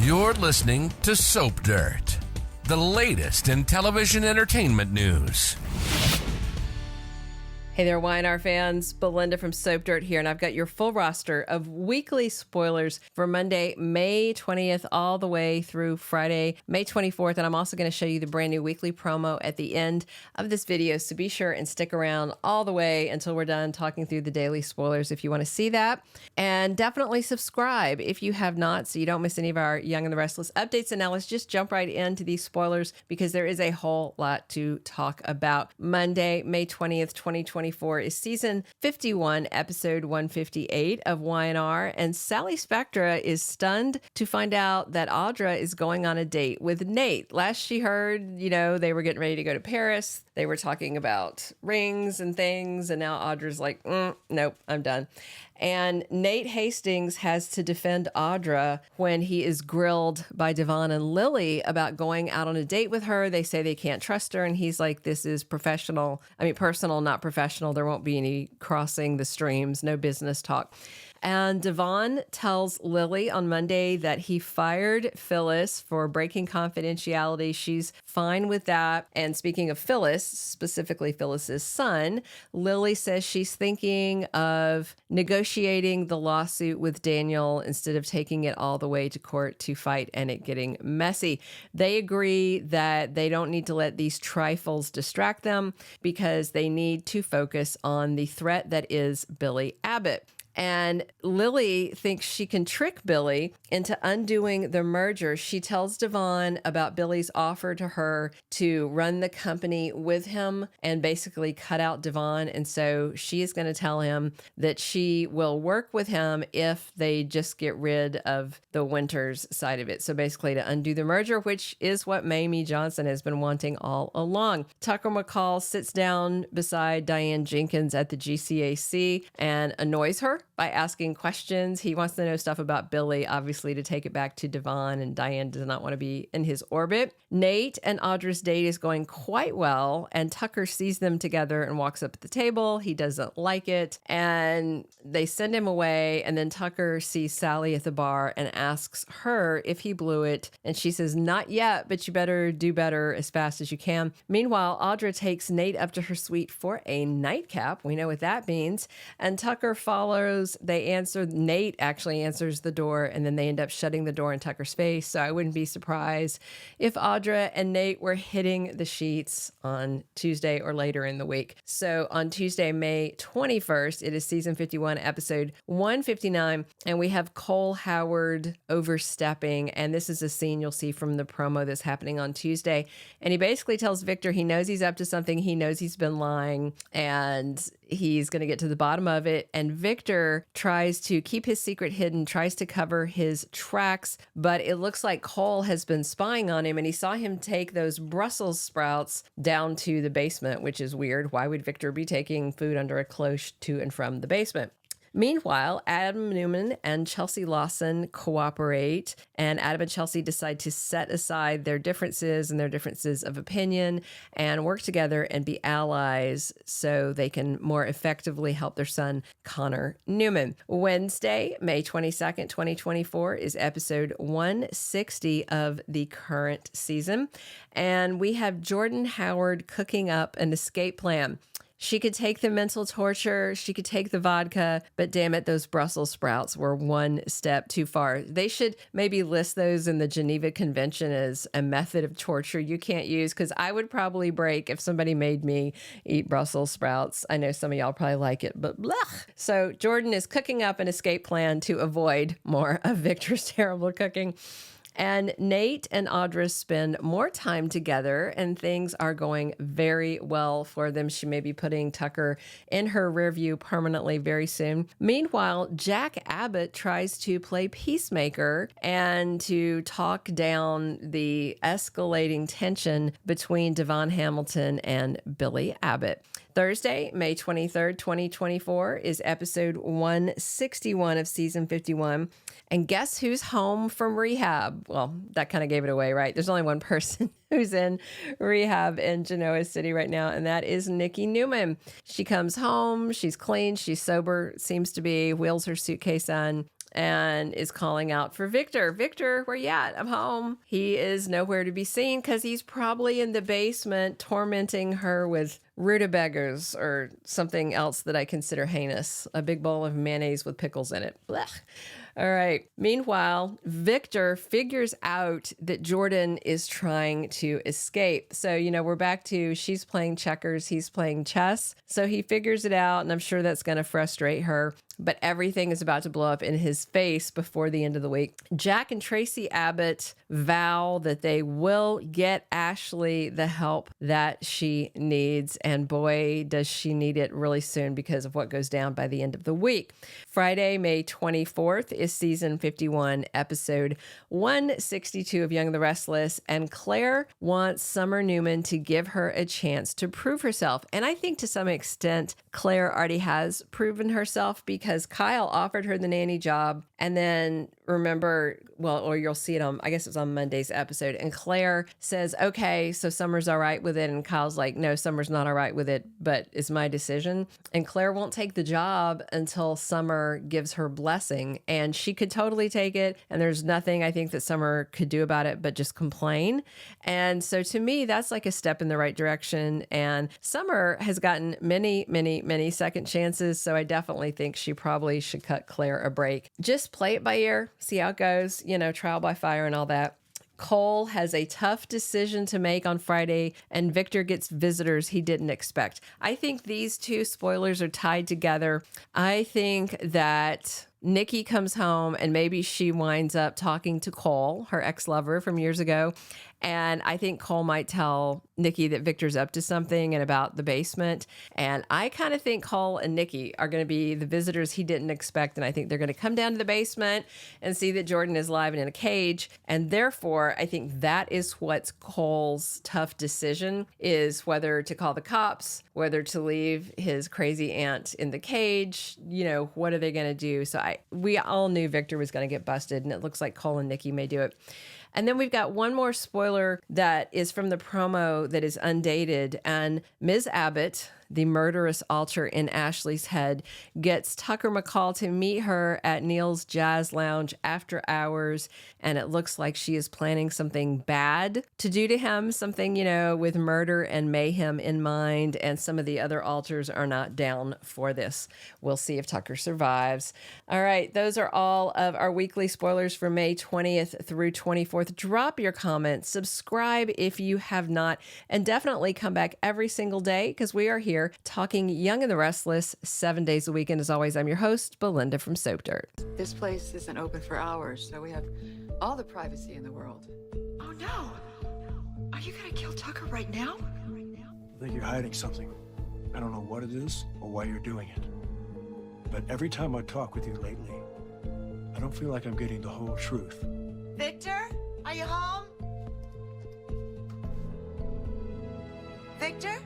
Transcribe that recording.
You're listening to Soap Dirt, the latest in television entertainment news. Hey there, YNR fans. Belinda from Soap Dirt here, and I've got your full roster of weekly spoilers for Monday, May 20th, all the way through Friday, May 24th. And I'm also going to show you the brand new weekly promo at the end of this video. So be sure and stick around all the way until we're done talking through the daily spoilers if you want to see that. And definitely subscribe if you have not, so you don't miss any of our Young and the Restless updates. And now let's just jump right into these spoilers because there is a whole lot to talk about. Monday, May 20th, 2024 is season 51, episode 158 of YNR, and Sally Spectra is stunned to find out that Audra is going on a date with Nate. Last she heard, they were getting ready to go to Paris. They were talking about rings and things, and now Audra's like, nope, I'm done. And Nate Hastings has to defend Audra when he is grilled by Devon and Lily about going out on a date with her. They say they can't trust her, and he's like, this is personal, not professional. There won't be any crossing the streams, no business talk. And Devon tells Lily on Monday that he fired Phyllis for breaking confidentiality. She's fine with that. And speaking of Phyllis, specifically Phyllis's son, Lily says she's thinking of negotiating the lawsuit with Daniel instead of taking it all the way to court to fight and it getting messy. They agree that they don't need to let these trifles distract them because they need to focus on the threat that is Billy Abbott. And Lily thinks she can trick Billy into undoing the merger. She tells Devon about Billy's offer to her to run the company with him and basically cut out Devon. And so she is going to tell him that she will work with him if they just get rid of the Winters side of it. So basically to undo the merger, which is what Mamie Johnson has been wanting all along. Tucker McCall sits down beside Diane Jenkins at the GCAC and annoys her by asking questions. He wants to know stuff about Billy, obviously, to take it back to Devon, and Diane does not want to be in his orbit. Nate and Audra's date is going quite well, and Tucker sees them together and walks up at the table. He doesn't like it, and they send him away, and then Tucker sees Sally at the bar and asks her if he blew it, and she says, not yet, but you better do better as fast as you can. Meanwhile, Audra takes Nate up to her suite for a nightcap. We know what that means, and Tucker follows. Nate actually answers the door, and then they end up shutting the door in Tucker's face. So I wouldn't be surprised if Audra and Nate were hitting the sheets on Tuesday or later in the week. So on Tuesday, May 21st, it is season 51, episode 159, and we have Cole Howard overstepping. And this is a scene you'll see from the promo that's happening on Tuesday. And he basically tells Victor he knows he's up to something. He knows he's been lying, and he's going to get to the bottom of it. And Victor tries to keep his secret hidden, tries to cover his tracks, but it looks like Cole has been spying on him, and he saw him take those Brussels sprouts down to the basement, which is weird. Why would Victor be taking food under a cloche to and from the basement? Meanwhile, Adam Newman and Chelsea Lawson cooperate, and Adam and Chelsea decide to set aside their differences and their differences of opinion and work together and be allies so they can more effectively help their son, Connor Newman. Wednesday, May 22nd, 2024 is episode 160 of the current season, and we have Jordan Howard cooking up an escape plan. She could take the mental torture, she could take the vodka, but damn it, those Brussels sprouts were one step too far. They should maybe list those in the Geneva Convention as a method of torture you can't use, because I would probably break if somebody made me eat Brussels sprouts. I know some of y'all probably like it, but blah. So Jordan is cooking up an escape plan to avoid more of Victor's terrible cooking. And Nate and Audra spend more time together, and things are going very well for them. She may be putting Tucker in her rear view permanently very soon. Meanwhile, Jack Abbott tries to play peacemaker and to talk down the escalating tension between Devon Hamilton and Billy Abbott. Thursday, May 23rd, 2024 is episode 161 of season 51. And guess who's home from rehab? Well, that kind of gave it away, right? There's only one person who's in rehab in Genoa City right now, and that is Nikki Newman. She comes home, she's clean, she's sober, seems to be, wheels her suitcase on, and is calling out for Victor. Victor, where you at? I'm home. He is nowhere to be seen because he's probably in the basement tormenting her with rutabagas or something else that I consider heinous. A big bowl of mayonnaise with pickles in it. Blech. All right. Meanwhile, Victor figures out that Jordan is trying to escape. So, we're back to she's playing checkers, he's playing chess. So he figures it out, and I'm sure that's going to frustrate her. But everything is about to blow up in his face before the end of the week. Jack and Tracy Abbott vow that they will get Ashley the help that she needs. And boy, does she need it really soon because of what goes down by the end of the week. Friday, May 24th is season 51, episode 162 of Young and the Restless. And Claire wants Summer Newman to give her a chance to prove herself. And I think to some extent, Claire already has proven herself because Kyle offered her the nanny job. And then or you'll see it on, I guess it was on Monday's episode. And Claire says, okay, so Summer's all right with it. And Kyle's like, no, Summer's not all right with it, but it's my decision. And Claire won't take the job until Summer gives her blessing. And she could totally take it. And there's nothing I think that Summer could do about it, but just complain. And so to me, that's like a step in the right direction. And Summer has gotten many, many, many second chances. So I definitely think she probably should cut Claire a break. Just play it by ear, see how it goes, trial by fire and all that. Cole has a tough decision to make on Friday, and Victor gets visitors he didn't expect. I think these two spoilers are tied together. I think that Nikki comes home and maybe she winds up talking to Cole, her ex-lover from years ago. And I think Cole might tell Nikki that Victor's up to something and about the basement. And I kind of think Cole and Nikki are going to be the visitors he didn't expect. And I think they're going to come down to the basement and see that Jordan is alive and in a cage. And therefore, I think that is what's Cole's tough decision, is whether to call the cops, whether to leave his crazy aunt in the cage. What are they going to do? So we all knew Victor was going to get busted, and it looks like Cole and Nikki may do it. And then we've got one more spoiler that is from the promo that is undated. And Ms. Abbott, the murderous altar in Ashley's head, gets Tucker McCall to meet her at Neil's Jazz Lounge after hours. And it looks like she is planning something bad to do to him, something, with murder and mayhem in mind. And some of the other altars are not down for this. We'll see if Tucker survives. All right. Those are all of our weekly spoilers for May 20th through 24th. Drop your comments, subscribe if you have not, and definitely come back every single day because we are here talking Young and the Restless 7 days a week. And as always, I'm your host, Belinda from Soap Dirt. This place isn't open for hours, so we have all the privacy in the world. Oh no! Are you gonna kill Tucker right now? I think you're hiding something. I don't know what it is or why you're doing it. But every time I talk with you lately, I don't feel like I'm getting the whole truth. Victor? Are you home? Victor?